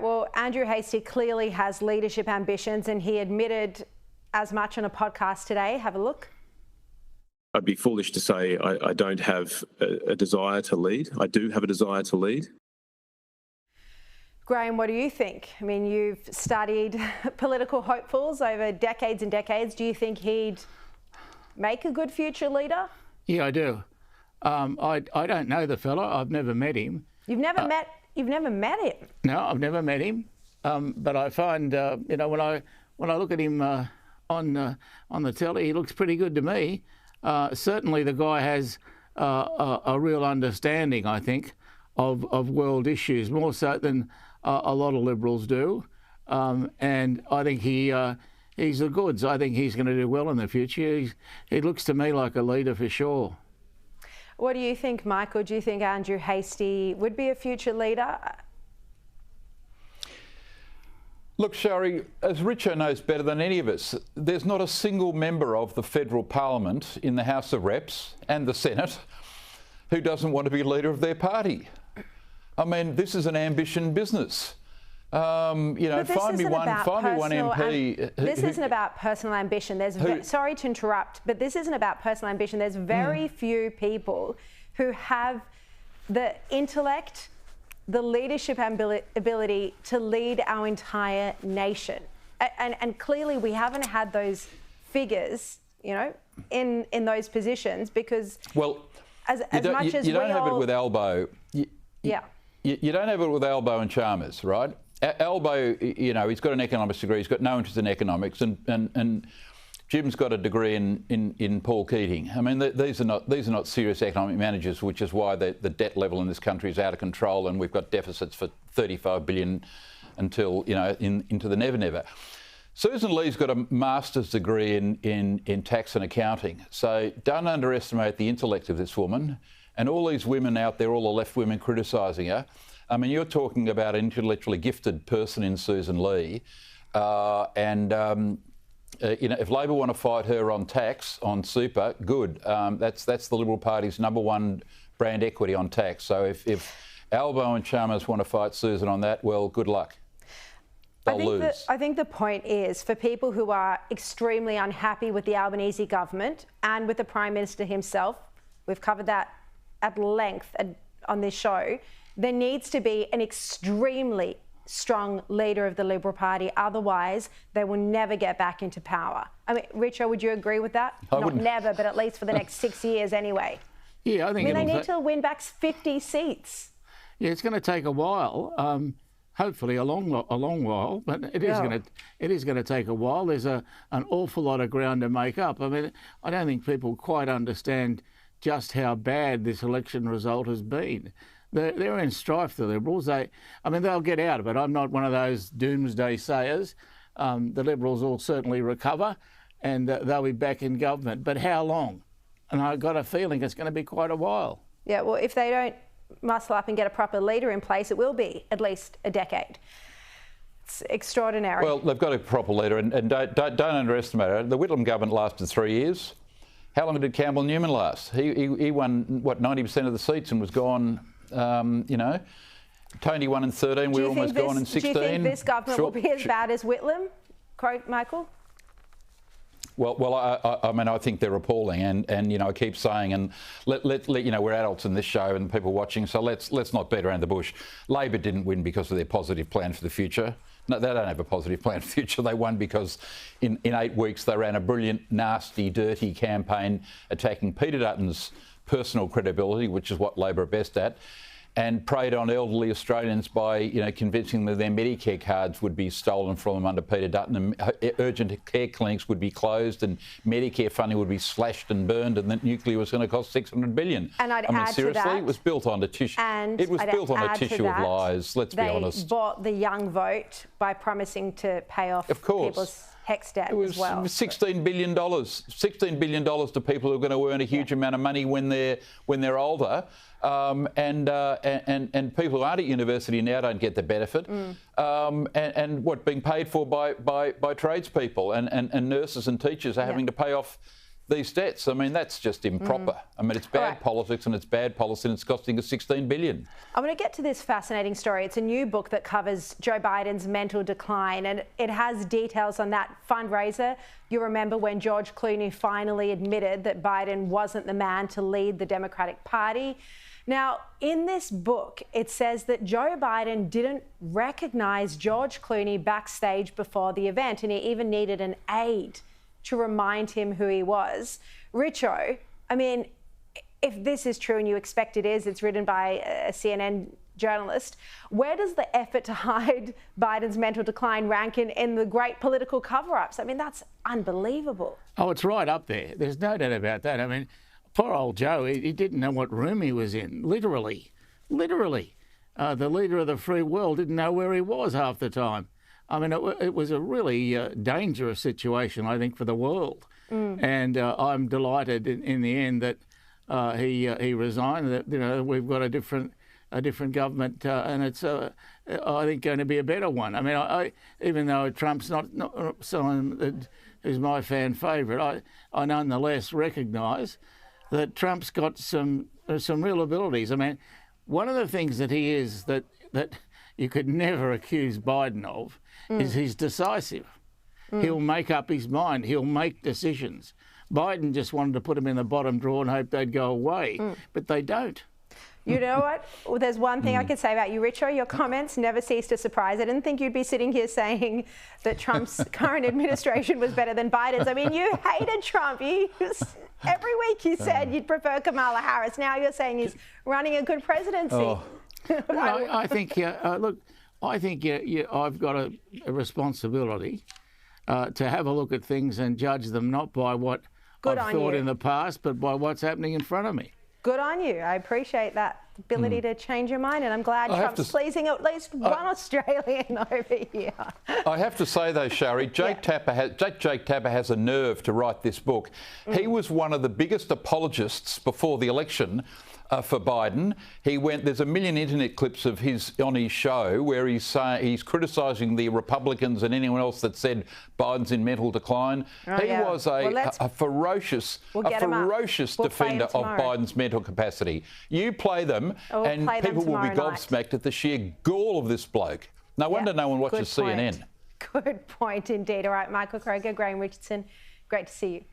well, Andrew Hastie clearly has leadership ambitions and he admitted as much on a podcast today. Have a look. I'd be foolish to say I don't have a desire to lead. I do have a desire to lead. Graham, what do you think? I mean, you've studied political hopefuls over decades and decades. Do you think he'd make a good future leader? Yeah, I do. I don't know the fella. I've never met him. You've never met him? No, I've never met him. But I find, when I look at him on the telly, he looks pretty good to me. Certainly, the guy has a real understanding, I think, of world issues, more so than a lot of Liberals do. And I think he's the goods. I think he's going to do well in the future. He looks to me like a leader for sure. What do you think, Michael? Do you think Andrew Hastie would be a future leader? Look, Shari, as Richo knows better than any of us, there's not a single member of the federal parliament in the House of Reps and the Senate who doesn't want to be leader of their party. I mean, this is an ambition business. Find me one MP. This isn't about personal ambition. Sorry to interrupt, but this isn't about personal ambition. There's very few people who have the intellect, the leadership ability to lead our entire nation. And clearly we haven't had those figures, in those positions because you don't have it with Albo. You don't have it with Albo and Chalmers, right? Albo, he's got an economics degree. He's got no interest in economics, and Jim's got a degree in Paul Keating. I mean, these are not serious economic managers, which is why the debt level in this country is out of control, and we've got deficits for $35 billion until into the never. Susan Lee's got a master's degree in tax and accounting. So don't underestimate the intellect of this woman. And all these women out there, all the left women criticising her. I mean, you're talking about an intellectually gifted person in Susan Lee. If Labor want to fight her on tax, on super, good. That's the Liberal Party's #1 brand equity on tax. So if Albo and Chalmers want to fight Susan on that, well, good luck. They'll lose. I think the point is, for people who are extremely unhappy with the Albanese government and with the Prime Minister himself, we've covered that at length on this show, there needs to be an extremely strong leader of the Liberal Party. Otherwise, they will never get back into power. I mean, Richo, would you agree with that? Not never, but at least for the next 6 years anyway. Yeah, I think they need to win back 50 seats. Yeah, it's going to take a while. Hopefully a long while, but it is going to take a while. There's an awful lot of ground to make up. I mean, I don't think people quite understand just how bad this election result has been. They're in strife, the Liberals. They'll get out of it. I'm not one of those doomsday sayers. The Liberals will certainly recover and they'll be back in government. But how long? And I've got a feeling it's going to be quite a while. Yeah, well, if they don't muscle up and get a proper leader in place, it will be at least a decade. It's extraordinary. Well, they've got a proper leader, and don't underestimate it. The Whitlam government lasted 3 years. How long did Campbell Newman last? He won, 90% of the seats and was gone, Tony won in 13, we were almost gone in 16. Do you think this government will be as bad as Whitlam? Quote, Michael? Well, I think they're appalling, and I keep saying, and we're adults in this show and people watching, so let's not beat around the bush. Labor didn't win because of their positive plan for the future. No, they don't have a positive plan for the future. They won because in 8 weeks they ran a brilliant, nasty, dirty campaign attacking Peter Dutton's personal credibility, which is what Labor are best at, and preyed on elderly Australians by, convincing them their Medicare cards would be stolen from them under Peter Dutton, and urgent care clinics would be closed, and Medicare funding would be slashed and burned, and that nuclear was going to cost $600 billion. And I'd add seriously, to that, it was built on a tissue. It was built on a tissue of lies. Let's be honest. They bought the young vote by promising to pay off people's HECS debt as well. It was $16 billion. $16 billion to people who are going to earn a huge amount of money when they're older. And people who aren't at university now don't get the benefit. Being paid for by tradespeople and nurses and teachers are having to pay off these debts. I mean, that's just improper. I mean, it's bad politics and it's bad policy and it's costing us $16 billion. I'm going to get to this fascinating story. It's a new book that covers Joe Biden's mental decline, and it has details on that fundraiser. You remember when George Clooney finally admitted that Biden wasn't the man to lead the Democratic Party. Now, in this book, it says that Joe Biden didn't recognise George Clooney backstage before the event, and he even needed an aide to remind him who he was. Richo, I mean, if this is true and you expect it is, it's written by a CNN journalist, where does the effort to hide Biden's mental decline rank in the great political cover-ups? I mean, that's unbelievable. Oh, it's right up there. There's no doubt about that. I mean, poor old Joe, he didn't know what room he was in, literally. The leader of the free world didn't know where he was half the time. I mean, it was a really dangerous situation, I think, for the world. And I'm delighted in the end that he resigned. That, you know, we've got a different government, and it's I think going to be a better one. I mean, I even though Trump's not someone who's my fan favourite, I nonetheless recognise that Trump's got some real abilities. I mean, one of the things that he is that you could never accuse Biden of is he's decisive. He'll make up his mind. He'll make decisions. Biden just wanted to put them in the bottom drawer and hope they'd go away, but they don't. You know what? Well, there's one thing I could say about you, Richo. Your comments never cease to surprise. I didn't think you'd be sitting here saying that Trump's current administration was better than Biden's. I mean, you hated Trump. Every week you said you'd prefer Kamala Harris. Now you're saying he's running a good presidency. Oh. I think, look, I think I've got a responsibility to have a look at things and judge them not by what I've thought in the past, but by what's happening in front of me. Good on you. I appreciate that ability to change your mind, and I'm glad Trump's pleasing at least one Australian over here. I have to say, though, Shari, Jake Tapper has a nerve to write this book. He was one of the biggest apologists before the election for Biden. There's a million internet clips of his on his show where he's criticising the Republicans and anyone else that said Biden's in mental decline. He was a ferocious defender of Biden's mental capacity. You play them and people will be gobsmacked at the sheer gall of this bloke. No wonder no one watches CNN. Good point indeed. All right, Michael Kroger, Graham Richardson, great to see you.